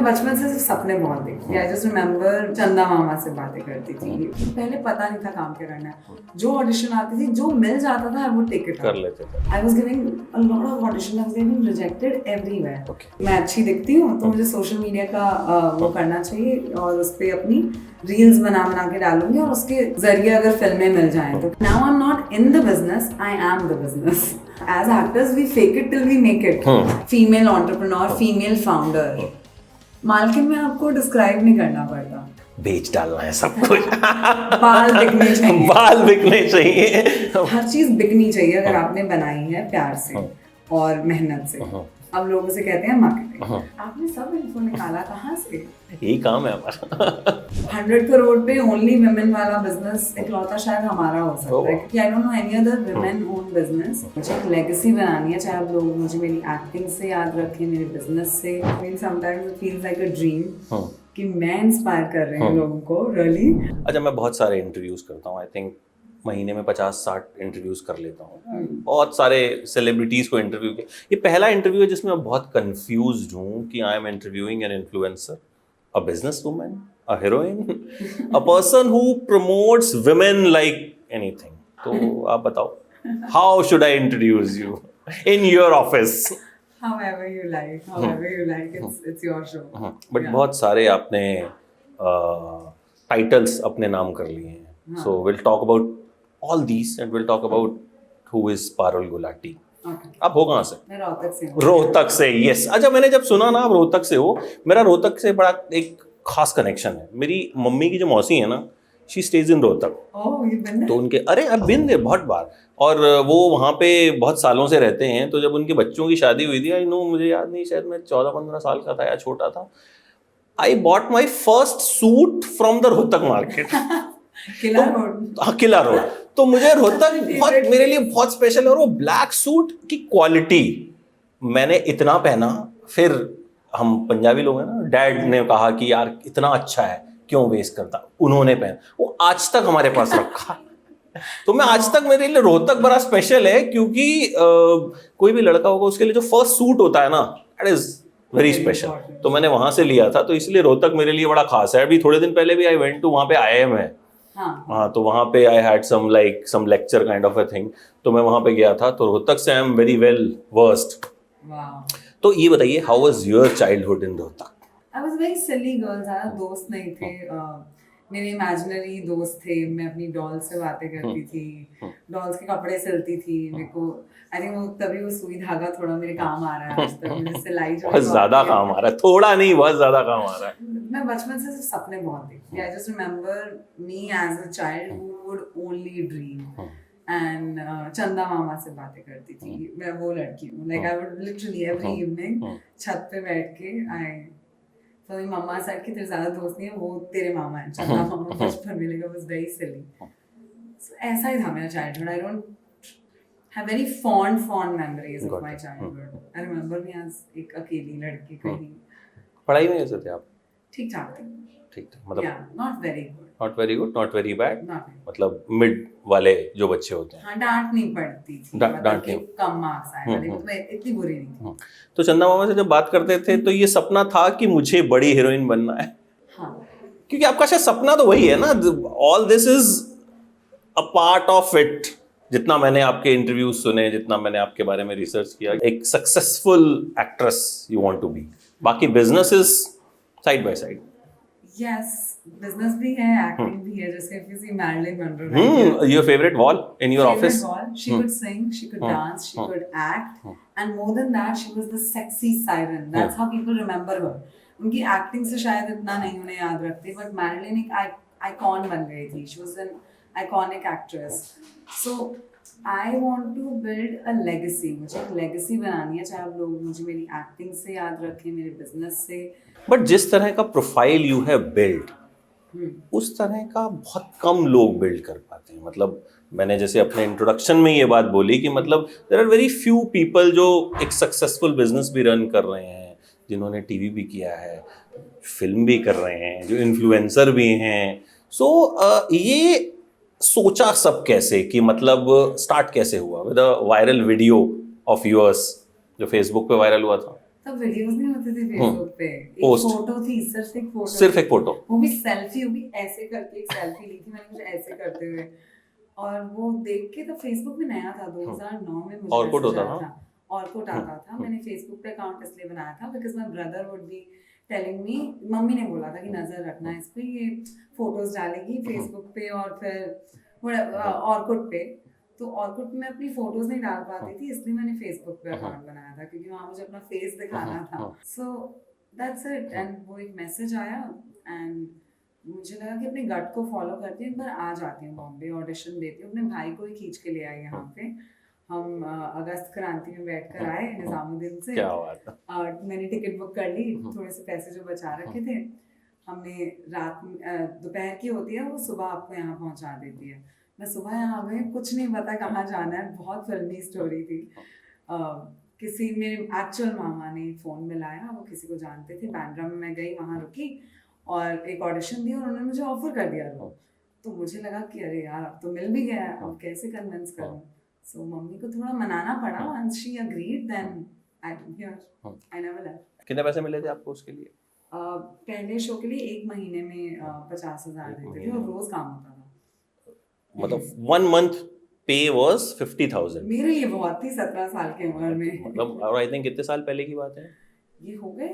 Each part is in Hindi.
बचपन से सपने बहुत देखती थी। आई जस्ट रिमेम्बर चंदा मामा से बातें करती थी। पहले पता नहीं था काम क्या करना है, जो ऑडिशन आती थी, जो मिल जाता था, आई वुड टेक इट कर लेते थे। I was giving a lot of audition, I was getting rejected everywhere. मैं अच्छी दिखती हूँ तो मुझे सोशल मीडिया का वो करना चाहिए और उस पर अपनी रील्स बना के डालूंगी और उसके जरिए अगर फिल्में मिल जाएं तो। Now I am not in the business, I am the business. As actors we fake it till we make it. Female entrepreneur, female founder, मालकिन में आपको डिस्क्राइब नहीं करना पड़ता, बेच डालना है सब कुछ। बाल बिकने चाहिए, बाल बिकने चाहिए, हर चीज बिकनी चाहिए अगर आपने बनाई है प्यार से और मेहनत से। अब लोग उसे कहते हैं मार्केटिंग। आपने सब इन्फो निकाला कहाँ से? यही काम है हमारा। 100 करोड़ पे ओनली वुमेन वाला बिजनेस इकलौता शायद हमारा हो सकता है, क्योंकि I don't know any other women own business. मुझे एक लेगेसी बनानी है, चाहे आप लोग मुझे मेरी एक्टिंग से याद रखें, मेरे बिजनेस से। I mean, sometimes it feels like a dream कि मैं इंस्पायर कर रही हूँ लोगों को, रियली। अच्छा, मैं बहुत सारे इंटरव्यूज करता हूँ, आई थिंक महीने में 50-60 इंटरव्यूज कर लेता हूँ, बहुत सारे सेलिब्रिटीज को इंटरव्यू किया। ये पहला इंटरव्यू है जिसमें मैं बहुत कंफ्यूज्ड हूँ कि I am interviewing an influencer, a business woman, a heroine, a person who promotes women like anything. तो आप बताओ, how should I introduce you in your office? However you like, it's your show. But बहुत सारे आपने टाइटल्स अपने नाम कर लिए हैं, so will talk about all these and will talk about who is Parul Gulati. आप हो कहाँ से? मैं रोहतक से हूँ। रोहतक से, यस। अच्छा, मैंने जब सुना ना आप रोहतक से हो, मेरा रोहतक से बड़ा एक खास कनेक्शन है। मेरी मम्मी की जो मौसी है ना, शी स्टेज इन रोहतक। तो उनके, अरे अब बिन दे बहुत बार, और वो वहाँ पे बहुत सालों से रहते हैं। तो जब उनके बच्चों की शादी हुई थी, आई नो, मुझे याद नहीं, शायद मैं 14-15 साल का था या छोटा था, I bought my first suit from the Rohtak market. Qila road. हाँ, किला रोड। तो मुझे रोहतक बहुत, मेरे लिए बहुत स्पेशल है। और वो ब्लैक सूट की क्वालिटी मैंने इतना पहना, फिर हम पंजाबी लोग हैं ना, डैड ने कहा कि यार इतना अच्छा है, क्यों वेस्ट करता, उन्होंने पहना, वो आज तक हमारे पास रखा। तो मैं आज तक, मेरे लिए रोहतक बड़ा स्पेशल है, क्योंकि कोई भी लड़का होगा उसके लिए जो फर्स्ट सूट होता है ना, दैट इज वेरी स्पेशल। तो मैंने वहां से लिया था, तो इसलिए रोहतक मेरे लिए बड़ा खास है। अभी थोड़े दिन पहले भी आई वेंट टू, वहां पे IIM है। हाँ, तो वहां पे I had some lecture kind of a thing, तो मैं वहां पे गया था। तो रोहतक से I am very well versed. तो ये बताइए, how was your childhood in Rohtak? I was very silly girl, ज़्यादा दोस्त नहीं थे। मेरे इमेजिनरी दोस्त थे। मैं अपनी डॉल से बातें करती थी, डॉल्स के कपड़े सिलती थी। मेरे को आई थिंक वो तभी वो सुई धागा थोड़ा मेरे काम आ रहा है आज तक। मुझे सिलाई बहुत ज्यादा काम आ रहा है, थोड़ा नहीं, बहुत ज्यादा काम आ रहा है। मैं बचपन से सपने बहुत देखती थी। I just remember me as a child who would only dream and चंदा मामा से बातें करती थी। मैं वो लड़की हूँ, like I would literally every evening छत पे बैठ के तो मेरी मम्मा साइड की तेरे ज्यादा दोस्त नहीं है, वो तेरे मामा है, चंदा मामा। बचपन में लगा वाज वेरी सिली। सो ऐसा ही था मेरा childhood. I don't have very fond memories of my childhood. I remember me as एक अकेली लड़की कहीं। पढ़ाई में कैसे थे आप? ठीक ठाक थे। ठीक ठाक, मतलब not very good, not very good, not very bad, मतलब मिड वाले जो बच्चे होते हैं। हाँ, डांट नहीं पड़ती थी, डांट नहीं, कम मार्क्स आए थे, तो मैं इतनी बुरी नहीं थी। तो चंदा मामा से जब बात करते थे तो ये सपना था कि मुझे बड़ी हीरोइन बनना है? हाँ, क्योंकि आपका शायद सपना तो वही है ना, all this is a part of it. जितना मैंने आपके इंटरव्यूज सुने, जितना मैंने आपके बारे में रिसर्च किया, एक successful actress you want to be, बाकी business is side by side. Yes, business भी है, एक्टिंग भी है। जैसे if you see Marilyn Monroe, your favorite wall in your office? She could sing, she could dance, she could act, and more than that, she was the sexy siren. That's how people remember her. उनकी एक्टिंग से शायद इतना नहीं उन्हें याद रखते, बट मैरिलिन एक आइकॉन बन गई थी। She was an iconic actress. So I want to build a legacy. मुझे एक legacy बनानी है, चाहे आप लोग मुझे मेरी एक्टिंग से याद रखें, मेरे बिजनेस से। बट जिस तरह का प्रोफाइल यू हैव बिल्ड, उस तरह का बहुत कम लोग बिल्ड कर पाते हैं। मतलब मैंने जैसे अपने इंट्रोडक्शन में ये बात बोली कि मतलब there are very few people जो एक सक्सेसफुल बिजनेस भी रन कर रहे हैं, जिन्होंने टीवी भी किया है, फिल्म भी कर रहे हैं, जो इन्फ्लुएंसर भी हैं। सो ये सोचा सब कैसे, कि मतलब स्टार्ट कैसे हुआ with a viral video of yours जो फेसबुक पे वायरल हुआ था? तब वीडियोस नहीं होते थे फेसबुक पे, एक Post. फोटो थी, सिर्फ एक फोटो, वो भी सेल्फी, वो भी ऐसे करके एक सेल्फी ली थी मैंने, मुझे ऐसे करते हुए, और वो देख के, तो फेसबुक भी नया था 2009 में, मुझे Orkut मैसेज होता आया था। था, ऑर्कुट आता था। मैंने फेसबुक पे अकाउंट इसलिए बनाया था because my brother would be telling me, mummy ने बोला था कि नजर रखना इस पे, ये फोटोज डालेगी फेसबुक पे और फिर ऑर्कुट पे, तो ऑर्कुट में अपनी फोटोज नहीं डाल पाती थी, इसलिए मैंने फेसबुक पे अकाउंट बनाया था क्योंकि वहां मुझे अपना फेस दिखाना था। सो दैट्स इट, एंड वो एक मैसेज आया एंड मुझे लगा कि अपने गट को फॉलो करती हूँ, एक बार आ जाती हूँ बॉम्बे, ऑडिशन देती हूँ, अपने भाई को ही खींच के ले आई यहाँ पे। हम अगस्त क्रांति में बैठ कर आए निजामुद्दीन से, क्या बात है। मैंने टिकट बुक कर ली, थोड़े से पैसे जो बचा रखे थे, हमने रात दोपहर की होती है वो, सुबह आपको यहाँ पहुँचा देती है। मैं सुबह यहाँ आ गई, कुछ नहीं पता कहाँ जाना है, बहुत फिल्मी स्टोरी थी। किसी मेरे एक्चुअल मामा ने फ़ोन मिलाया, वो किसी को जानते थे, बांद्रा में मैं गई, वहाँ रुकी और एक ऑडिशन दी और उन्होंने मुझे ऑफर कर दिया वो। तो मुझे लगा कि अरे यार अब तो मिल भी गया है, अब कैसे कन्विंस करूँ। सो मम्मी को थोड़ा मनाना पड़ा, and she agreed, then I am here, I never left. कितने पैसे मिले थे आपको उसके लिए? पहले शो के लिए 1 महीने में 50,000 देते थे और रोज काम होता था। मतलब 1 month पे वाज 50,000। मेरे लिए बहुत थी 17 साल की उम्र में। मतलब और आई थिंक कितने साल पहले की बात है? ये हो गए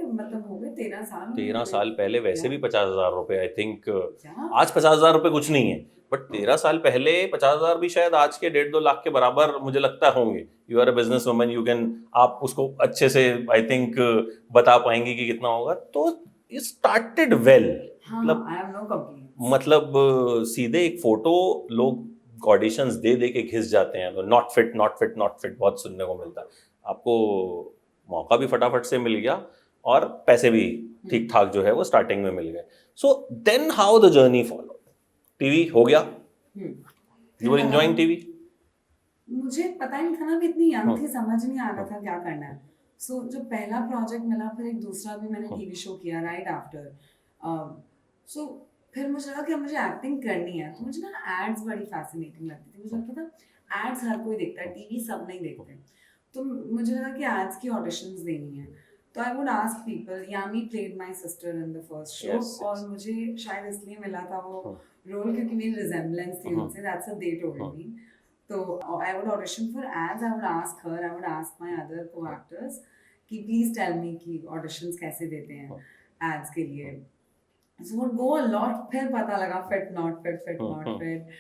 13 साल। 13 साल पहले वैसे भी 50,000 रुपए आई थिंक, क्या? आज 50,000 रुपए कुछ नहीं है, बट 13 साल पहले 50,000 भी शायद आज के 1.5-2 लाख के बराबर मुझे लगता होंगे। You are a business woman, you can, आप उसको अच्छे से आई थिंक बता पाएंगे कि कितना होगा। तो ये स्टार्टेड वेल, मतलब आई हैव नो कंप्लेंट्स। मतलब सीधे एक फोटो लोग ऑडिशंस दे दे के घिस जाते हैं, not fit not fit not fit बहुत सुनने को मिलता है। आपको मौका भी फटाफट से मिल गया और पैसे भी ठीक ठाक जो है वो स्टार्टिंग में मिल गए। So then how the journey follow? TV हो गया, यू वर एंजॉयिंग टीवी? मुझे पता ही नहीं था ना, मैं इतनी यंग थी, समझ नहीं आ रहा था क्या करना है। सो जो पहला प्रोजेक्ट मिला, फिर एक दूसरा भी मैंने टीवी शो किया राइट आफ्टर। सो फिर मुझे लगा कि अब मुझे एक्टिंग करनी है, तो मुझे ना एड्स बड़ी फैसिनेटिंग लगती थी। मुझे लगता था एड्स हर कोई देखता है, टीवी सब नहीं देखते, तो मुझे लगा कि एड्स की ऑडिशंस देनी है। तो I would ask people, Yami played my sister in the first show, और मुझे शायद इसलिए मिला था वो रोल क्योंकि मेरी रिजेम्बलेंस थी उनसे, that's what they told me. तो I would audition for ads, I would ask her, I would ask my other co-actors कि please tell me कि auditions कैसे देते हैं ads के लिए। So would go a lot, फिर पता लगा fit not fit, fit not fit,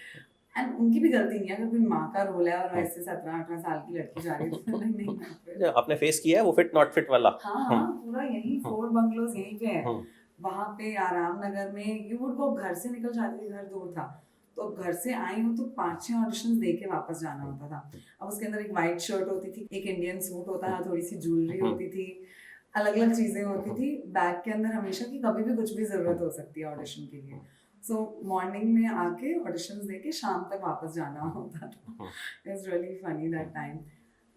and उनकी भी गलती नहीं है, अगर कोई माँ का रोल है और वैसे 17-18 साल की लड़की जा रही है तो नहीं fit। आपने फेस किया है वो फिट नॉट फिट वाला? हाँ, पूरा यही 4 बंगलोज यहीं पे है, वहाँ पे आराम नगर में। यू वुड गो, घर से निकल जाती थी, घर दूर था, तो घर से आई हूँ तो 5-6 ऑडिशंस दे के वापस जाना होता था। अब उसके अंदर एक वाइट शर्ट होती थी, एक इंडियन सूट होता था, थोड़ी सी ज्वेलरी होती थी, अलग अलग चीजें होती थी बैग के अंदर हमेशा, कि कभी भी कुछ भी जरूरत हो सकती है ऑडिशन के लिए। सो मॉर्निंग में आके ऑडिशंस दे के शाम तक वापस जाना होता था। It's really funny that time.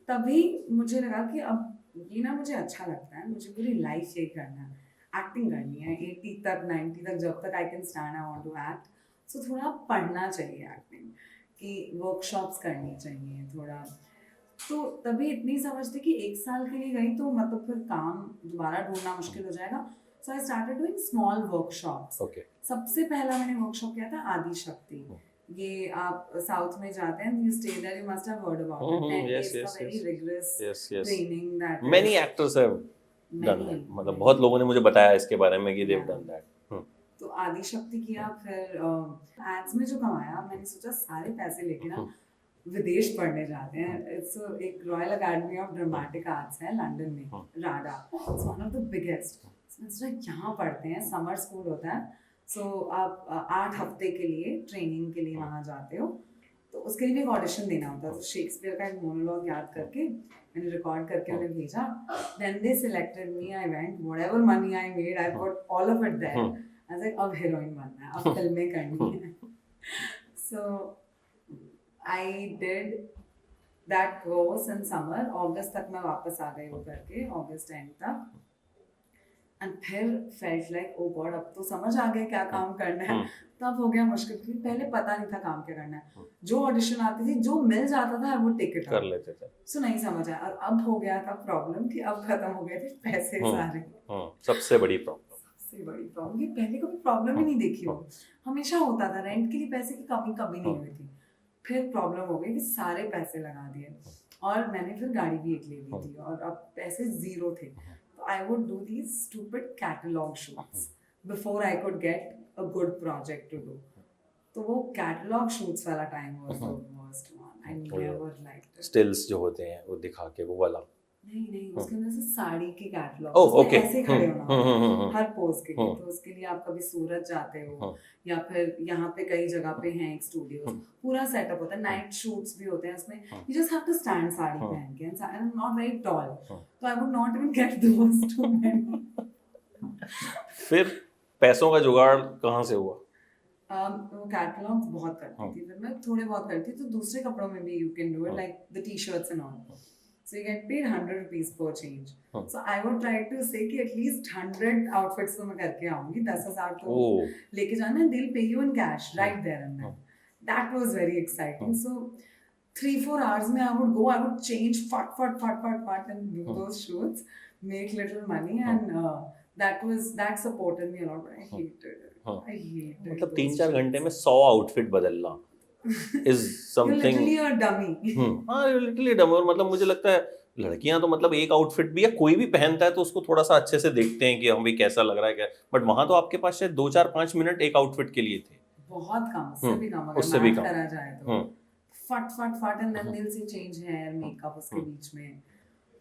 तभी मुझे लगा कि अब ये ना मुझे अच्छा लगता है, मुझे पूरी लाइफ ये करना है, एक्टिंग करनी है 80 तक 90 तक, जब तक I can stand I want to act. So थोड़ा पढ़ना चाहिए एक्टिंग की, वर्कशॉप्स करनी चाहिए थोड़ा। तो तभी इतनी समझ थी कि 1 साल के लिए गई तो मतलब फिर काम दोबारा ढूंढना मुश्किल हो जाएगा। So I started doing small workshops. सबसे पहला मैंने वर्कशॉप किया था आदि शक्ति। ये आप साउथ में जाते हैं, you stay there, you must have heard about it, 10 days का very rigorous training that many actors have done that, मतलब बहुत लोगों ने मुझे बताया इसके बारे में कि दे हैव डन दैट। तो आदि शक्ति किया, फिर एड्स में जो कमाया, मैंने सोचा सारे पैसे लेके ना विदेश पढ़ने जाते हैं। इट्स एक royal academy of dramatic arts है लंदन में, RADA, it's one of the biggest. यहाँ पढ़ते हैं, समर स्कूल होता है। सो आप 8 हफ्ते के लिए ट्रेनिंग के लिए वहाँ जाते हो, तो उसके लिए भी एक ऑडिशन देना होता है। तो शेक्सपियर का एक मोनोलॉग याद करके मैंने रिकॉर्ड करके उन्हें भेजा, then they selected me, I went, whatever money I made I put all of it there. I was अब हीरोइन बनना है, अब फिल्में करनी है। So I did that course in summer, अगस्त तक मैं वापस आ गई वो करके, अगस्त एंड तक। एंड फिर फेल्ट लाइक ओ गॉड अब तो समझ आ गया क्या काम करना है। तब हो गया मुश्किल क्योंकि पहले पता नहीं था काम क्या करना है। जो ऑडिशन आती थी जो मिल जाता था वो टिकट कर लेते थे। सो नहीं समझ आया। और अब हो गया था प्रॉब्लम कि अब खत्म हो गए थे पैसे सारे। सबसे बड़ी प्रॉब्लम, सबसे बड़ी प्रॉब्लम कि पहले कभी प्रॉब्लम ही नहीं देखी हो, हमेशा होता था रेंट के लिए पैसे की कमी कभी नहीं हुई थी। फिर प्रॉब्लम हो गई कि सारे पैसे लगा दिए और मैंने फिर गाड़ी भी एक ले ली थी और अब पैसे जीरो थे। तो I would do these stupid catalogue shoots before I could get a good project to do. तो वो कैटलॉग शूट्स वाला time was the worst one. I never liked it. Stills जो होते हैं वो दिखा के वो वाला नहीं उसके अंदर से साड़ी के कैटलॉग ओके ऐसे खड़े होना हर पोज के लिए। तो उसके लिए आप कभी सूरत जाते हो या फिर यहाँ पे कई जगह पे हैं एक स्टूडियो, पूरा सेटअप होता है, नाइट शूट्स भी होते हैं उसमें। You just have to stand sari पहन के and I am not very tall तो I would not even get those too many. फिर पैसों का जुगाड़ कहाँ से हुआ? वो कैटलॉग्स बहुत करती थी, फिर मैं थोड़े बहुत करती तो दूसरे कपड़ों में भी you can do it like the T-shirts and all. So you get paid 100 rupees per change. So I would try to say कि at least 100 outfits तो मैं करके आऊँगी, 10,000 तो लेके जाना, they'll pay you in cash right there and then. That was very exciting. So 3-4 hours में I would go, I would change fat and do those shoots, make little money and that supported me a lot. But I hated it. I hated मतलब 3-4 घंटे में 100 आउटफिट बदलना is something literally a dummy. हाँ literally dummy। और मतलब मुझे लगता है लड़कियां तो मतलब एक आउटफिट भी या कोई भी पहनता है तो उसको थोड़ा सा अच्छे से देखते हैं कि हम भी कैसा लग रहा है क्या, बट वहां तो आपके पास शायद 2-4-5 मिनट एक आउटफिट के लिए थे। बहुत कम, उससे भी कम, उससे भी कम करा जाए तो फट एंड देन दिल से चेंज हेयर मेकअप उसके बीच में।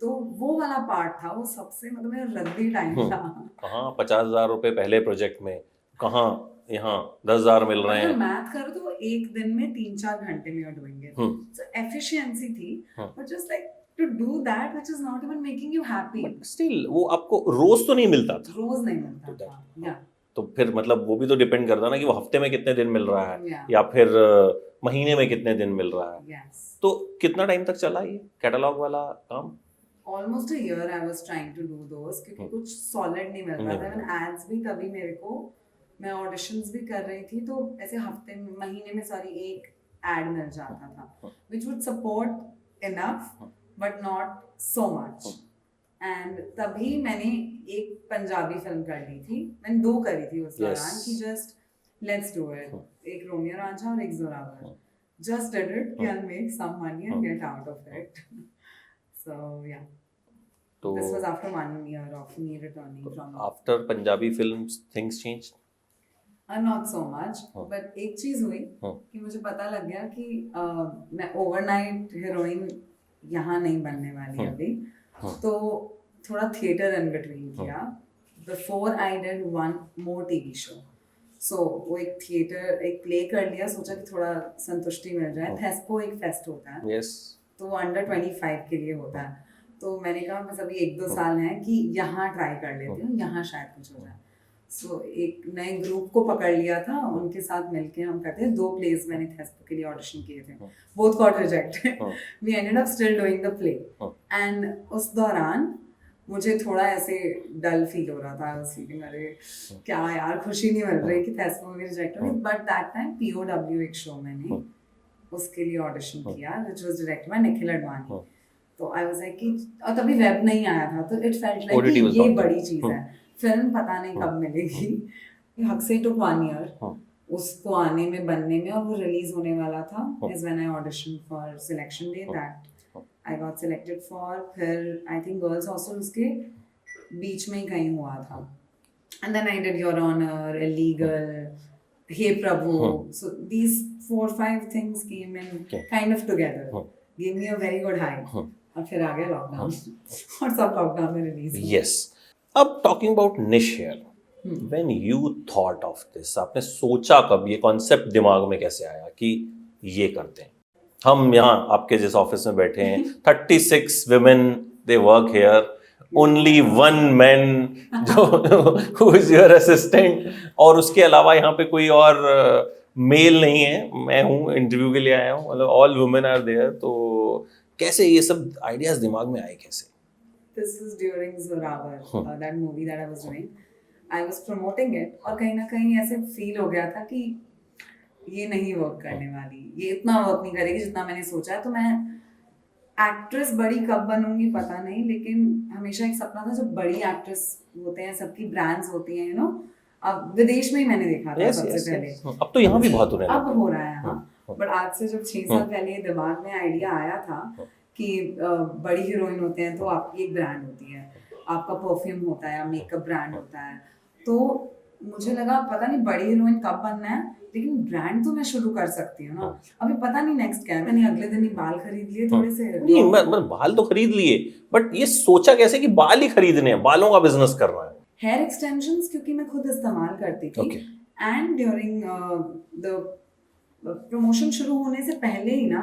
तो वो वाला पार्ट था वो सबसे मतलब मेरा रद्दी टाइम था। कहाँ 50,000 रुपए पहले प्रोजेक्ट में, कहाँ यहाँ 10,000 मिल रहे हैं। मैथ करो तो वो एक दिन में 3-4 घंटे में डूइंग इट। सो एफिशिएंसी थी but just like to do that which is not even making you happy. But still वो आपको रोज तो नहीं मिलता था। रोज नहीं मिलता था या तो फिर मतलब वो भी तो डिपेंड करता ना कि वो हफ्ते में कितने दिन मिल रहा है या फिर महीने में कितने दिन मिल रहा है। तो कितना टाइम तक चला ये कैटलॉग वाला काम? Almost a year I was trying to do those क्योंकि कुछ सॉलिड नहीं मिल रहा था। इवन एड्स भी कभी मेरे को, मैं ऑडिशंस भी कर रही थी तो ऐसे हफ्ते महीने में सॉरी एक एड मिल जाता था which would support enough but not so much. And तभी मैंने एक पंजाबी फिल्म कर ली थी, मैंने 2 करी थी उस दौरान कि जस्ट लेट्स डू इट, एक रोमियो रांझा और एक जोरावर। जस्ट डिड इट कि I will make some money and get out of it. So या this was after 1 year of me returning from after Punjabi films things changed? Not so much, but एक चीज हुई कि मुझे पता लग गया कि मैं ओवरनाइट हीरोइन यहाँ नहीं बनने वाली अभी। तो थोड़ा थिएटर इन बिटवीन किया before I did 1 more TV show। सो वो एक थिएटर एक प्ले कर लिया, सोचा कि थोड़ा संतुष्टि मिल जाए। थेस्पो एक फेस्ट होता है तो वो अंडर 25 के लिए होता है। तो मैंने कहा बस अभी 1-2 साल हैं कि यहाँ ट्राई कर लेती हूँ, यहाँ शायद कुछ हो जाए। सो एक नए ग्रुप को पकड़ लिया था, उनके साथ मिलके हम करते हैं। 2 प्लेस मैंने थेस्पो के लिए ऑडिशन किए थे, both got rejected. We ended up still doing the play and उस दौरान मुझे थोड़ा ऐसे डल फील हो रहा था। आई वाज फीलिंग अरे क्या यार खुशी नहीं मिल रही कि थेस्पो में रिजेक्ट हुई। बट दैट टाइम POW एक शो मैंने उसके लिए ऑडिशन किया which was directed by Nikhil Advani. तो आई वाज लाइक कि और तभी वेब नहीं आया था तो इट फेल्ट लाइक कि ये बड़ी चीज है, फिल्म पता नहीं कब मिलेगी। हक से टुक 1 year उसको आने में बनने में, और वो रिलीज होने वाला था is when I audition for selection day that I got selected for. फिर आई थिंक गर्ल्स हॉस्टल उसके बीच में ही कहीं हुआ था and then I did Your Honor, Illegal, Hey Prabhu. So these 4-5 things came in kind of together, give me a very good high. और फिर आ गया लॉकडाउन और सब लॉकडाउन में रिलीज। यस, अब talking about niche here, when you thought of this, आपने सोचा कब, ये कॉन्सेप्ट दिमाग में कैसे आया कि ये करते हैं? हम यहाँ आपके जिस ऑफिस में बैठे हैं 36 women they work here, only 1 man जो इज योर असिस्टेंट, और उसके अलावा यहाँ पे कोई और मेल नहीं है। मैं हूँ, इंटरव्यू के लिए आया हूँ, मतलब ऑल वुमेन आर देयर। तो कैसे ये सब आइडियाज दिमाग में आए कैसे? this was during Zorawar, that movie that I was doing. I was promoting it और कहीं ना कहीं ऐसे फील हो गया था कि ये नहीं वर्क करने वाली, ये इतना वर्क नहीं करेगी जितना मैंने सोचा है। तो मैं एक्ट्रेस बड़ी कब बनूंगी पता नहीं, लेकिन हमेशा एक सपना था जब बड़ी एक्ट्रेस होते हैं, सबकी ब्रांड्स होती हैं, अब विदेश में ही मैंने देखा था सबसे पहले। अब तो यहाँ भी बहुत हो रहा है। अब हो रहा है, हाँ। बट आज से जब 6 साल पहले दिमाग में आइडिया आया था कि बड़ी हीरोइन होते हैं तो आपकी एक ब्रांड होती है, आपका परफ्यूम होता है, मेकअप ब्रांड होता है। तो मुझे लगा पता नहीं बड़ी हीरोइन कब बनना है, लेकिन ब्रांड तो मैं शुरू कर सकती हूँ ना। अभी पता नहीं नेक्स्ट क्या है। मैंने अगले दिन ही बाल खरीद लिए थोड़े से। नहीं, मैं बाल तो खरीद लिए, बट ये सोचा कैसे कि बाल ही खरीदने हैं, बालों का बिजनेस करना है। हेयर एक्सटेंशंस क्योंकि मैं खुद इस्तेमाल करती थी, एंड ड्यूरिंग द प्रमोशन शुरू होने से पहले ही ना,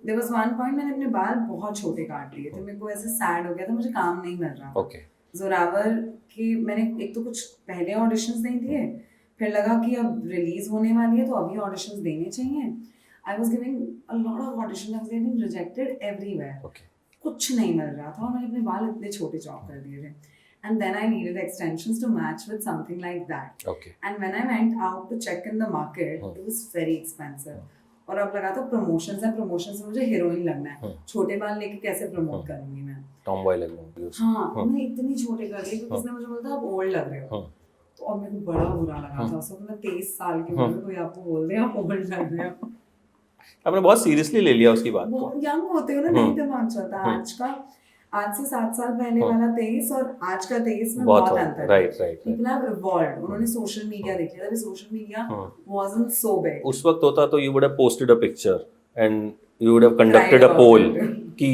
देयर वाज वन पॉइंट मैंने अपने बाल बहुत छोटे काट लिए थे। मेरे को ऐसे सैड हो गया था, मुझे काम नहीं मिल रहा। जोरावर की मैंने एक तो कुछ पहले ऑडिशंस नहीं दिए, फिर लगा कि अब रिलीज होने वाली है तो अभी ऑडिशंस देने चाहिए। I was giving a lot of auditions, I was getting rejected everywhere. कुछ नहीं मिल रहा था और मैंने अपने बाल इतने छोटे चॉप कर दिए थे। And then I needed extensions to match with something like that. And when I went out to check in the market, it was very expensive. और अब लगा तो प्रमोशंस है, प्रमोशन से मुझे हीरोइन लगना है, छोटे बाल लेके कैसे प्रमोट करूंगी मैं, टॉमबॉय लगूंगी। हाँ, मैं इतनी छोटे कर ली क्योंकि उसने मुझे बोला था आप ओल्ड लग रहे हो। तो अब मेरे को बड़ा बुरा लगा था। उसको मैं 23 साल की हूँ, कोई आपको बोल दे आप ओल्ड लग रहे हो। आपने बहुत सीरियसली ले लिया उसकी बात को। यंग होते हो ना, नहीं दिमाग चलता। आज से 7 साल पहले वाला 23 और आज का 23 में बहुत अंतर है। राइट। People have evolved. उन्होंने सोशल मीडिया देख लिया था, social media wasn't so big. उस वक्त होता तो you would have posted a picture and you would have conducted a poll कि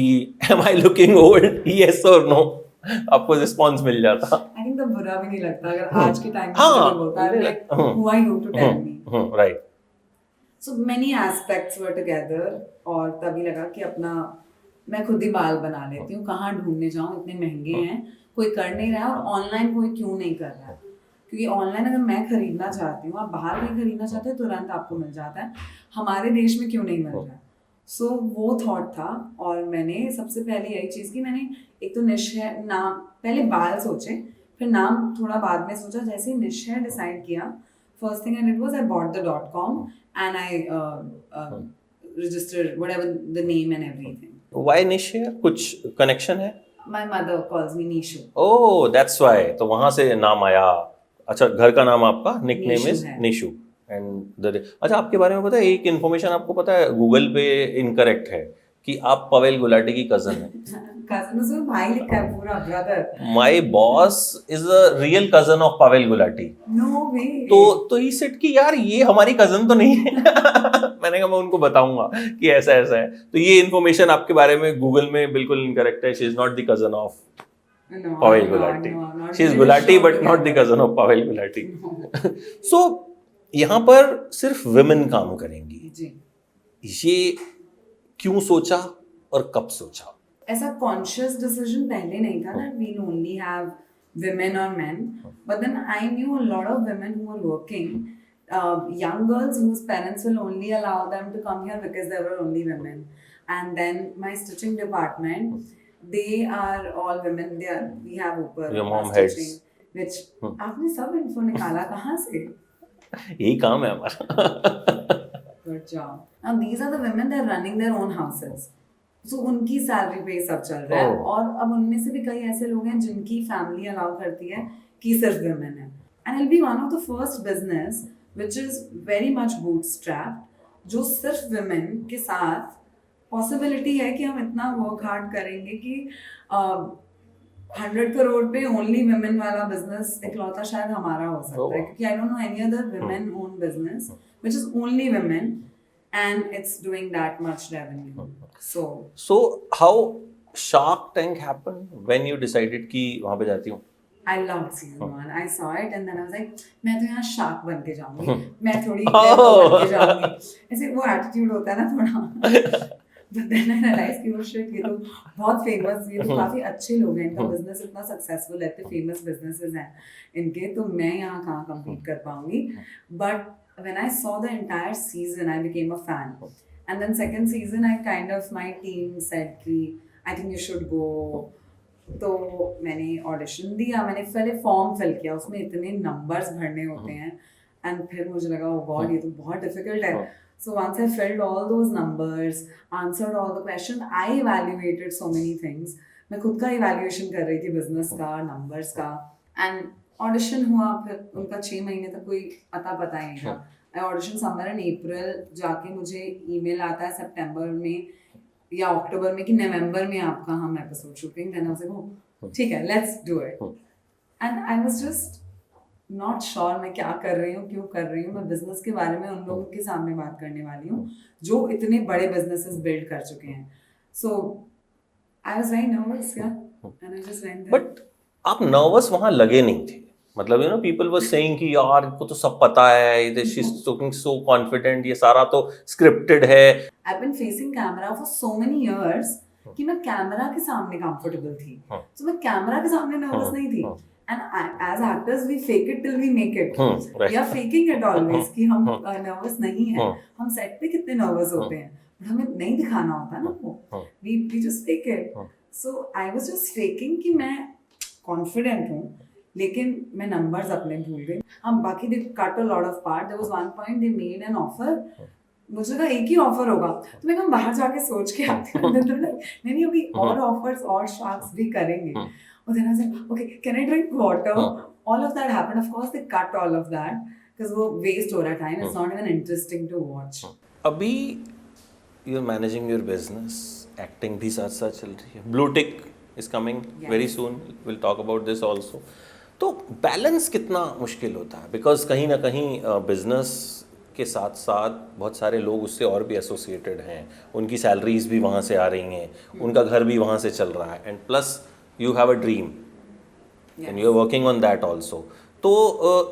am I looking old? Yes or no? आपको रिस्पॉन्स मिल जाता। I think तो बुरा भी नहीं लगता अगर आज के टाइम में बोलता है like who are you to tell me? Right. So many aspects were together और तभी लगा कि अपना मैं खुद ही बाल बना लेती हूँ, कहाँ ढूंढने जाऊँ, इतने महंगे हैं, कोई कर नहीं रहा है। और ऑनलाइन कोई क्यों नहीं कर रहा है, क्योंकि ऑनलाइन अगर मैं खरीदना चाहती हूँ, आप बाहर में खरीदना चाहते हो तुरंत आपको मिल जाता है, हमारे देश में क्यों नहीं मिल रहा है। सो वो थॉट था और मैंने सबसे पहले यही चीज़ की, मैंने एक तो निश है नाम, पहले बाल सोचे, फिर नाम थोड़ा बाद में सोचा। जैसे ही निश है डिसाइड किया, first thing I did was I bought the .com and I registered whatever the name and everything. Why niche hair? कुछ कनेक्शन है? My mother calls me Nishu. Oh, that's why. तो वहाँ से नाम आया। अच्छा, घर का नाम आपका निकनेम इज निशु एंड अच्छा, आपके बारे में पता है एक इन्फॉर्मेशन आपको पता है गूगल पे इनकरेक्ट है कि आप पवेल गुलाटी की कजन है। कजन उसमें भाई लिखा है पूरा, brother. My boss is a real cousin of Pavel Gulati. No way. तो ही सेड कि यार ये हमारी कजन तो नहीं है। मैंने कहा मैं उनको बताऊंगा कि ऐसा ऐसा है। तो ये इन्फॉर्मेशन आपके बारे में गूगल में बिल्कुल इनकरेक्ट है। She is not the cousin of Pavel Gulati. She is Gulati but not the cousin of Pavel Gulati. So यहाँ पर सिर्फ विमेन काम करेंगी जी। ये क्यों सोचा और कब सोचा? ऐसा कॉन्शियस डिसीजन पहले नहीं था ना, we only have women or men, but then I knew a lot of women who were working, young girls whose parents will only allow them to come here because there were only women. And then my stitching department, they are all women. We have Upar, your mom stitching, which आपने सब info निकाला कहाँ से? यही काम है हमारा। Good job. Now these are the women, they're running their own houses. So उनकी सैलरी पे सब चल रहा है। और अब उनमें से भी कई ऐसे लोग हैं जिनकी फैमिली अलाउ करती है कि सिर्फ वुमेन है। And it'll be one of the first business which is very much bootstrapped, जो सिर्फ वुमेन के साथ पॉसिबिलिटी है कि हम इतना वर्क हार्ड करेंगे कि 100 करोड़ पे ओनली वुमेन वाला बिजनेस इकलौता शायद हमारा हो सकता है, क्योंकि I don't know any other women own business which is only women and it's doing that much revenue. So how Shark Tank happened when you decided कि वहाँ पे जाती हूँ? I loved season 1. I saw it and then I was like, मैं तो यहाँ शार्क बन के जाऊँगी, मैं थोड़ी बन के जाऊँगी। ऐसे वो एटीट्यूड होता है ना थोड़ा। But then I realized कि वो shit, ये तो बहुत फेमस, ये तो काफी अच्छे लोग हैं, इनका बिजनेस इतना सक्सेसफुल है, इतने फेमस बिजनेसेस हैं इनके, तो मैं यहाँ कहाँ कम्पीट कर पाऊंगी। But when I saw the entire season, I became a fan. And then second season, my team said कि I think you should go. तो मैंने ऑडिशन दिया, मैंने पहले फॉर्म फिल किया, उसमें इतने नंबर्स भरने होते हैं एंड फिर मुझे लगा ओ गॉड ये तो बहुत डिफिकल्ट है. So once I filled all those numbers, answered all the questions, I evaluated so many things. मैं खुद का evaluation कर रही थी business का, numbers का, and audition हुआ. फिर उनका 6 महीने तक कोई पता ही नहीं था. I audition somewhere in April, जाके मुझे email आता है September में या अक्टूबर में कि नवंबर में आपका हम episode shooting. Then I was like ठीक है, let's do it. And I was just not sure मैं क्या कर रही हूँ, क्यों कर रही हूँ. मैं बिजनेस के बारे में उन लोगों के सामने बात करने वाली हूँ जो इतने बड़े बिजनेसेस बिल्ड कर चुके हैं. So I was very nervous and I just went there. But आप नर्वस वहां लगे नहीं थे. मतलब you know people were saying कि यार इनको तो सब पता है, she is looking so confident, ये सारा तो स्क्रिप्टेड है. I have been facing camera for so many years कि मैं कैमरा के सामने कंफर्टेबल थी. तो मैं कैमरा के सामने नर्वस नहीं थी. And as actors we fake it till we make it. Right. We are faking it always कि हम नर्वस नहीं है. हम सेट पे कितने नर्वस होते हैं, बट हमें नहीं दिखाना होता ना वो. We just fake it. So I was just faking कि मैं कॉन्फिडेंट हूँ, लेकिन मैं नंबर्स अपने भूल गई. हम बाकी they cut a lot of part. There was one point they made an offer. मुझे लगा एक ही ऑफर होगा, तो मैं हम बाहर जाके सोच के आती हूँ नहीं अभी और ऑफर्स और शार्क्स भी करेंगे. And then I was like, okay, can I drink water? All of that happened. Of course, they cut all of that because वो waste हो रहा time. It's not even interesting to watch. अभी you're managing your business, acting भी साथ साथ चल रही है. Blue Tick is coming very soon. We'll talk about this also. तो बैलेंस कितना मुश्किल होता है, बिकॉज कहीं ना कहीं बिजनेस के साथ साथ बहुत सारे लोग उससे और भी एसोसिएटेड हैं. उनकी सैलरीज भी वहाँ से आ रही हैं, उनका घर भी वहाँ से चल रहा है, and plus you have a dream and you're working on that also. तो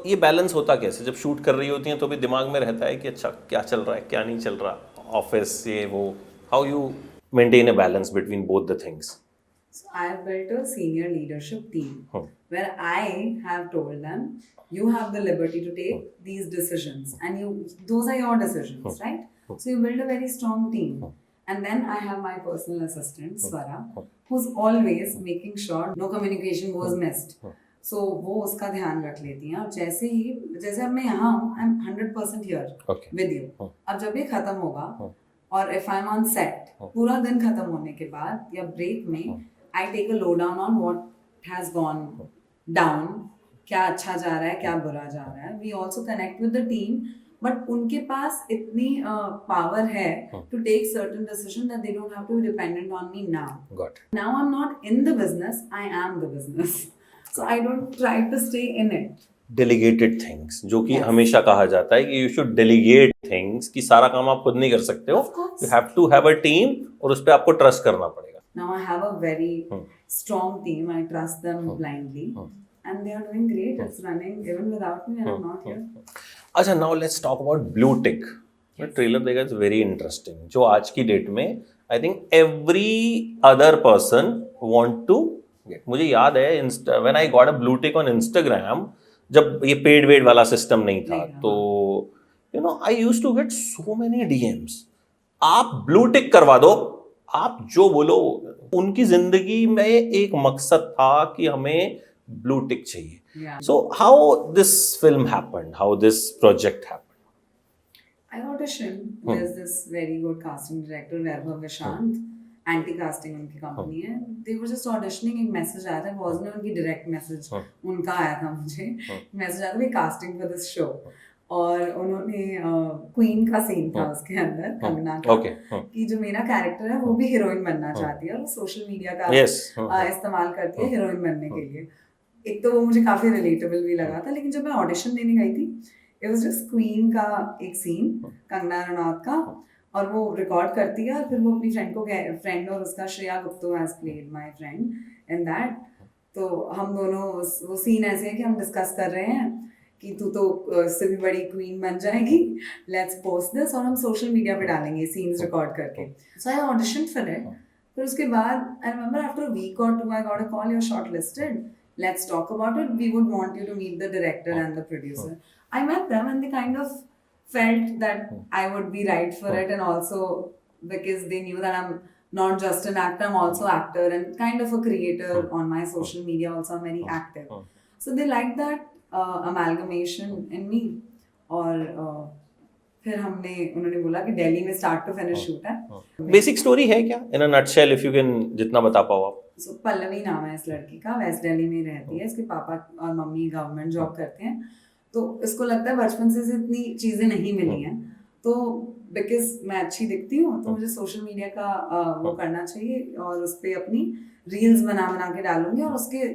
ये बैलेंस होता कैसे? जब शूट कर रही होती हैं तो भी दिमाग में रहता है कि अच्छा क्या चल रहा है, क्या नहीं चल रहा, ऑफिस ये वो. How you maintain a balance between both the things? So I have built a senior leadership team where I have told them you have the liberty to take these decisions and those are your decisions, right? So you build a very strong team. And then I have my personal assistant, Swara, who's always making sure no communication goes missed. So वो उसका ध्यान रख लेती हैं. और जैसे अब मैं यहाँ हूँ, I'm 100% here with you. अब जब ये खत्म होगा और if I'm on set, पूरा दिन खत्म होने के बाद या ब्रेक में I take a lowdown on what has gone down, क्या अच्छा जा रहा है, क्या बुरा जा रहा है. We also connect with the team. But उनके पास इतनी पावर है to take certain decision that they don't have to be dependent on me now. Now I am not in the business, I am the business. So I don't try to stay in it. Delegated things, जो कि हमेशा कहा जाता है कि यू शुड डेलीगेट थिंग्स, कि सारा काम आप खुद नहीं कर सकते हो. You have to have a team और उस पे आपको ट्रस्ट करना पड़ेगा. Now I have a very strong team. I trust them blindly and they are doing great. It's running even without me and I'm not here. अच्छा, now let's talk about Blue Tick. Trailer देखा, इट्स वेरी इंटरेस्टिंग. जो आज की डेट में I think every other person want to get. मुझे याद है when I got a blue tick on Instagram, जब ये पेड वेड वाला सिस्टम नहीं था, तो you know I used to get so many DMs. आप ब्लू टिक करवा दो, आप जो बोलो. उनकी जिंदगी में एक मकसद था कि हमें blue tick चाहिए. So how this film happened, how this project happened? I auditioned. There's this very good casting director, Vaibhav Vishant. Anti-casting उनकी कंपनी है. They were just auditioning. एक मैसेज आया था, wasn't उनकी direct message, उनका आया था मुझे. मैसेज आया था भी casting for this show. और उन्होंने क्वीन का सीन था उसके अंदर, कंगना का, कि जो मेरा कैरेक्टर है वो भी हीरोइन बनना चाहती है और सोशल मीडिया का इस्तेमाल करती है हीरोइन बनने के लिए. एक तो वो मुझे काफी रिलेटेबल भी लगा था. लेकिन जब मैं ऑडिशन देने गई थी, इट वाज जस्ट क्वीन का एक सीन, कंगना रनौत का, और वो रिकॉर्ड करती है और फिर वो अपनी फ्रेंड और उसका Shreya Gupta has played my friend in that. तो हम दोनों वो सीन ऐसे है कि हम डिस्कस कर रहे हैं कि तू तो इससे भी बड़ी क्वीन बन जाएगी, लेट्स पोस्ट दिस और हम सोशल मीडिया पे डालेंगे सीन्स रिकॉर्ड करके. So I audition for it. फिर उसके बाद I remember after a week और two I got a call, you are shortlisted, let's talk about it. We would want you to meet the director and the producer. I met them and they kind of felt that I would be right for it, and also because they knew that I'm not just an actor, I'm also actor and kind of a creator on my social media also. I'm very active. So they like that amalgamation in me. और फिर उन्होंने बोला कि दिल्ली में स्टार्ट टू फिनिश शूट है। बेसिक स्टोरी है क्या in a nutshell, if you can जितना बता पाओ आप? सो पल्लवी नाम है इस लड़की का, वेस्ट दिल्ली में रहती है, इसके पापा और मम्मी गवर्नमेंट जॉब करते हैं, तो इसको लगता है बचपन से इतनी चीज़ें नहीं मिली हैं, तो बिकॉज मैं अच्छी दिखती हूँ तो मुझे सोशल मीडिया का वो करना चाहिए और उस पर अपनी रील्स बना बना के डालूंगी और उसके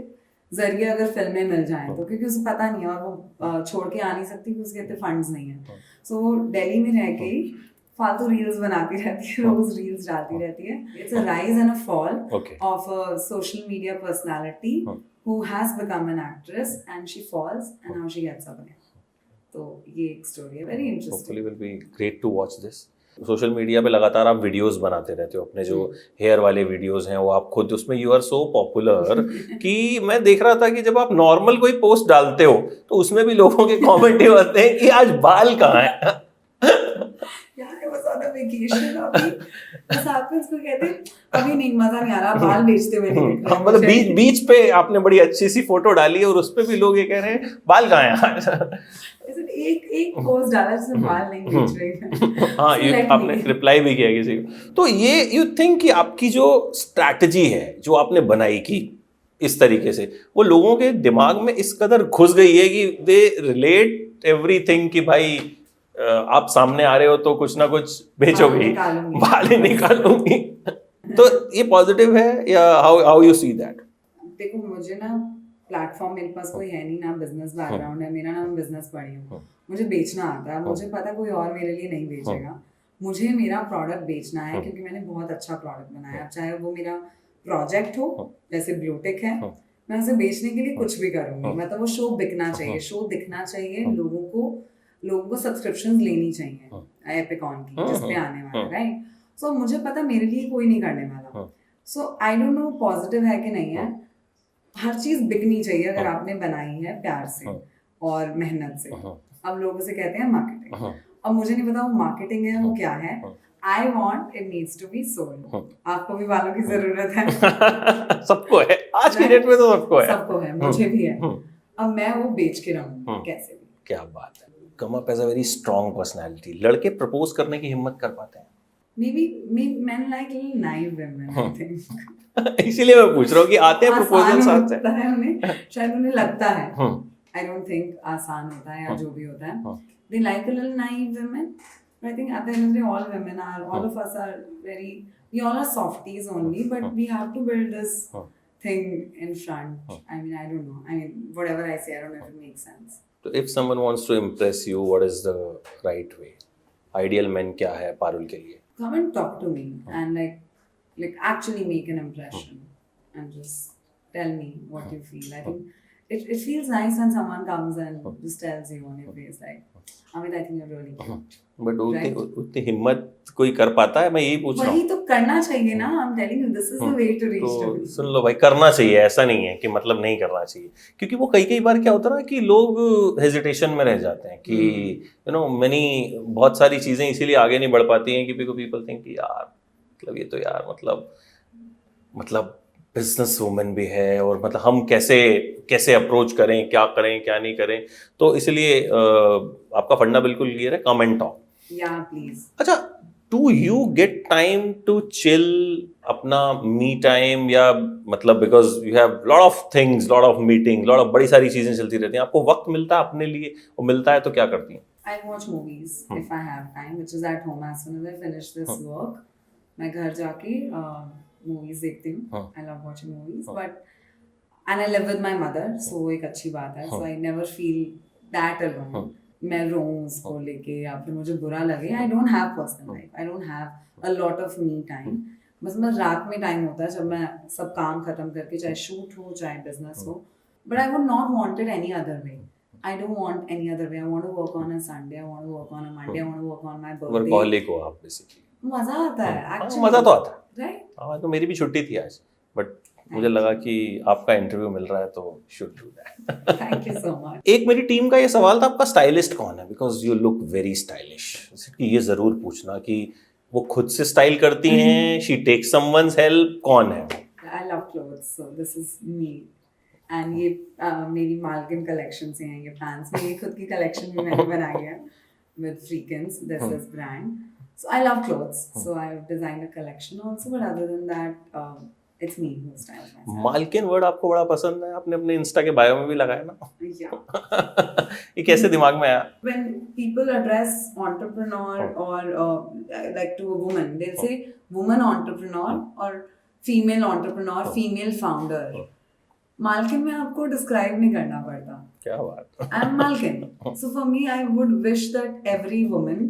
जरिए अगर फिल्में मिल जाएं तो, क्योंकि उसे पता नहीं है और वो छोड़ के आ नहीं सकती क्योंकि उसके इतने फंड्स नहीं है। सो वो दिल्ली में रह के ही फालतू रील्स बनाती रहती है, रोज रील्स डालती रहती है। It's a rise and a fall of a social media personality who has become an actress and she falls and how she gets up again. तो ये एक स्टोरी है, very interesting. Hopefully will be great to watch this. Social media पे लगातार आप वीडियोस बनाते रहते हो, अपने जो हेयर वाले वीडियोस हैं वो आप खुद उसमें यू आर सो पॉपुलर कि मैं देख रहा था कि जब आप नॉर्मल कोई पोस्ट डालते हो तो उसमें भी लोगों के कमेंट होते हैं कि आज बाल कहाँ है। यार बस ऑन अ वेकेशन अभी बस आप इसको कहते हैं अभी नहीं, मजा नहीं आ रहा, बाल बेचते हुए नहीं दिख रहे। मतलब बीच पे आपने बड़ी अच्छी सी फोटो डाली और उस पे भी लोग ये कह रहे हैं बाल कहाँ है आज। एक पोस्ट डाला जिसमें बाल नहीं बेच रहे थे। हाँ, ये आपने रिप्लाई भी किया किसी को। तो ये यू थिंक कि आपकी जो स्ट्रैटेजी है जो आपने बनाई की इस तरीके से, वो लोगों के दिमाग में इस कदर घुस गई है कि दे रिलेट एवरीथिंग कि भाई आप सामने आ रहे हो तो कुछ ना कुछ बेचोगे, बाल ही निकालूंगी। तो ये पॉजिटिव है या हाउ यू सी दैट? देखो मुझे ना प्लेटफॉर्म मेरे पास कोई है नहीं, ना बिजनेस बैकग्राउंड है मेरा, ना बिजनेस पढ़ी हूँ, मुझे बेचना आता है, मुझे पता कोई और मेरे लिए नहीं बेचेगा, मुझे मेरा प्रोडक्ट बेचना है क्योंकि मैंने बहुत अच्छा प्रोडक्ट बनाया। चाहे वो मेरा प्रोजेक्ट हो जैसे ब्लूटिक है, मैं उसे बेचने के लिए कुछ भी करूँगी, मतलब वो शो बिकना चाहिए, शो दिखना चाहिए, लोगों को सब्सक्रिप्शन लेनी चाहिए एपिकॉन की जिसपे आने वाला, राइट? सो मुझे पता मेरे लिए कोई नहीं करने वाला। सो आई डोंट नो पॉजिटिव है कि नहीं है, हर चीज बिकनी चाहिए अगर आपने बनाई है प्यार से और मेहनत से। अब लोग उसे कहते हैं मार्केटिंग, अब मुझे नहीं पता वो मार्केटिंग है वो क्या है। I want it needs to be sold. आपको भी बालों की जरूरत है। सबको है आज की डेट में, तो सबको है, मुझे भी है। अब मैं वो बेच के रहूंगी कैसे भी। क्या बात है। Come up as a very strong personality. लड़के प्रपोज करने की हिम्मत कर पाते हैं? Maybe men like little naive women, I think. इसीलिए मैं पूछ रहा हूँ कि आते हैं प्रपोजल साथ से, शायद उन्हें लगता है, I don't think आसान होता है या जो भी होता है, they like a little naive women, but I think at the end of the day all women are, all of us are very, we all are softies only, but we have to build this thing in front. I mean, I don't know, I mean, whatever I say, I don't know if it makes sense. So if someone wants to impress you, what is the right way? Ideal man क्या है पारुल के लिए? Come and talk to me and like actually make an impression and just tell me what you feel. I think it feels nice when someone comes and just tells you on your face like, Amit, I think you're really cute. But उतनी हिम्मत कोई कर पाता है? मैं यही पूछ रहा हूँ। वही तो करना चाहिए ना। I'm telling you, this is the way to reach to me. सुन लो भाई, करना चाहिए, ऐसा नहीं है कि मतलब नहीं करना चाहिए, क्योंकि वो कई बार क्या होता है ना कि लोग हेजिटेशन में रह जाते हैं कि यू नो बहुत सारी चीजें इसीलिए आगे नहीं बढ़ पाती हैं कि पीपल थिंक कि यार मतलब ये तो यार मतलब बिजनेस वुमेन भी है और मतलब हम कैसे अप्रोच करें, क्या करें क्या नहीं करें। तो इसलिए आपका फंडा बिल्कुल क्लियर है, कम एंड टॉक। या प्लीज। अच्छा, do you get time to chill, अपना मी टाइम, या मतलब because you have lot of things, lot of meeting, lot of बड़ी सारी चीजें चलती रहती हैं, आपको वक्त मिलता है अपने लिए? और मिलता है तो क्या करती हैं? I watch movies if I have time, which is at home. As soon as I finish this work, मैं घर जाके movies देखती हूँ. I love watching movies, and I live with my mother, so एक अच्छी बात है. So I never feel that alone. मैं रोऊं उसको लेके या फिर मुझे बुरा लगे, I don't have personal life. I don't have a lot of me time. बस मैं रात में टाइम होता है जब मैं सब काम खत्म करके, चाहे शूट हो चाहे बिजनेस हो. But I would not want it any other way. I don't want any other way. I want to work on a Sunday. I want to work on a Monday. I want to work on my birthday. Workaholic हो आप बेसिकली। मजा आता है actually. मजा तो आता है, right? हाँ, तो मेरी भी छुट्टी थी आज, बट मुझे लगा कि आपका इंटरव्यू मिल रहा है तो should do that. Thank you so much. एक मेरी टीम का ये सवाल था, आपका स्टाइलिस्ट कौन है? Because you look very stylish. ये जरूर पूछना कि वो खुद से स्टाइल करती हैं, शी टेक समवन्स हेल्प, कौन है? I love clothes, so this is me. And ये मेरी मालकिन कलेक्शन से हैं ये पैंट्स. मेरी खुद की कलेक्शन भी मैंने बनाई है with Freakins. This is brand. So I love clothes. So I've designed a collection also. But other than that, it's me who styles myself. मालकिन वर्ड आपको बड़ा पसंद है, आपने अपने इंस्टा के बायो में भी लगाया ना? Yeah. ये कैसे दिमाग में आया? When people address entrepreneur or like to a woman, they'll say woman entrepreneur or female entrepreneur, female founder. Malkin में आपको describe नहीं करना पड़ता. क्या बात? I'm Malkin. So for me, I would wish that every woman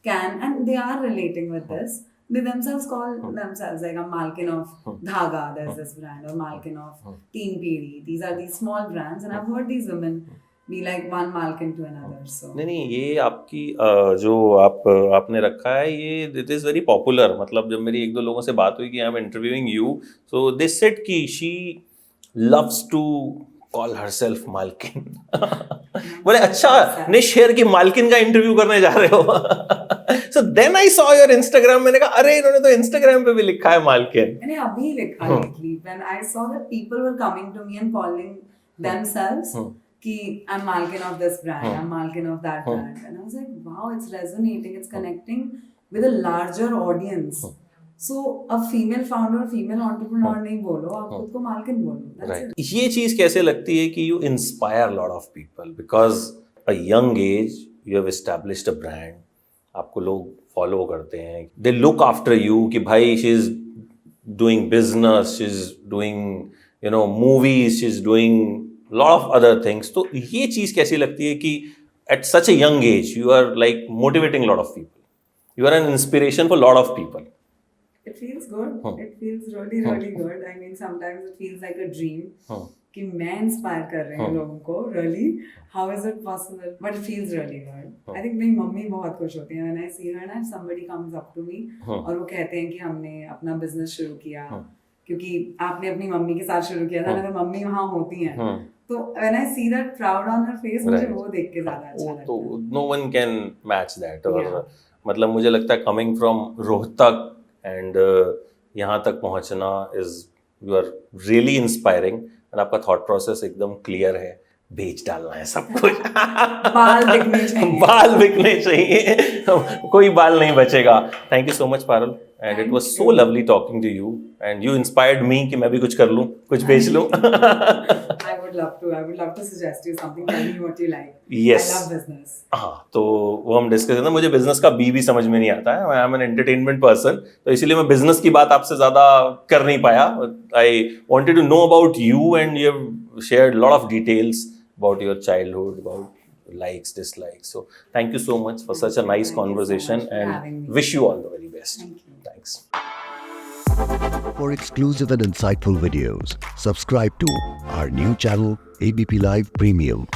can, and they are relating with this. They themselves call themselves like a Malkin of Dhaga. There's this brand, or Malkin of Teen Piri. These are these small brands, and I've heard these women be like one Malkin to another. So नहीं, ये आपकी जो आपने रखा है, ये इट इज़ वेरी पॉपुलर. मतलब जब मेरी एक दो लोगों से बात हुई कि I am interviewing you, so they said कि she loves to call herself मालकिन. बोले अच्छा, ने शेयर की मालकिन का इंटरव्यू करने जा रहे हो? So then I saw your Instagram. मैंने कहा अरे इन्होंने तो इंस्टाग्राम पे भी लिखा है मालकिन. मैंने अभी लिखा lately when I saw that people were coming to me and calling themselves कि I'm Malkin of this brand, I'm Malkin of that brand, and I was like, wow, it's resonating, it's connecting with a larger audience. So a female founder, female entrepreneur नहीं बोलो, आप खुद को Malkin बोलो. That's it. ये चीज कैसे लगती है कि you inspire lot of people because a young age you have established a brand, आपको लोग फॉलो करते हैं, दे लुक आफ्टर यू कि भाई she is doing business, she is doing movies, she is doing lot of other things. तो ये चीज कैसी लगती है कि at such a young age you are like motivating lot of people, you are an inspiration for lot of people. It feels good. It feels really, really good. I mean, sometimes it feels like a dream. कि मैं इंस्पायर कर रही हूँ लोगों को. Really, how is it possible? But it feels really good. I think मेरी मम्मी बहुत खुश होती है when I see her and if somebody comes up to me और वो कहते हैं कि हमने अपना बिजनेस शुरू किया क्योंकि आपने अपनी मम्मी के साथ शुरू किया था. अगर मम्मी वहाँ होती हैं तो when I see that proud on her face, मुझे वो देख के ज्यादा अच्छा लगता है. तो no one can match that. और मतलब मुझे लगता है coming from रोहतक एंड यहाँ तक पहुँचना is you are really inspiring. और आपका थॉट प्रोसेस एकदम क्लियर है, बेच डालना है सब कुछ. बाल बिकने चाहिए. बाल बिकने चाहिए, कोई बाल नहीं बचेगा. Thank you so much Parul, and it was so lovely talking to you and you inspired me कि मैं भी कुछ कर लूँ, कुछ बेच लूँ. I would love to suggest you something. Tell me what you like. Yes. I love business. हाँ, तो वो हम डिस्कस करते हैं. मुझे बिजनेस का बी भी समझ में नहीं आता है. I am an entertainment person, तो इसीलिए मैं बिजनेस की बात आपसे ज्यादा कर नहीं पाया. I wanted to know about you and you have shared lot of details about your childhood, about likes, dislikes. So thank you so much for such a nice conversation and wish you all the very best. Thank you. Thanks. For exclusive and insightful videos, subscribe to our new channel ABP Live Premium.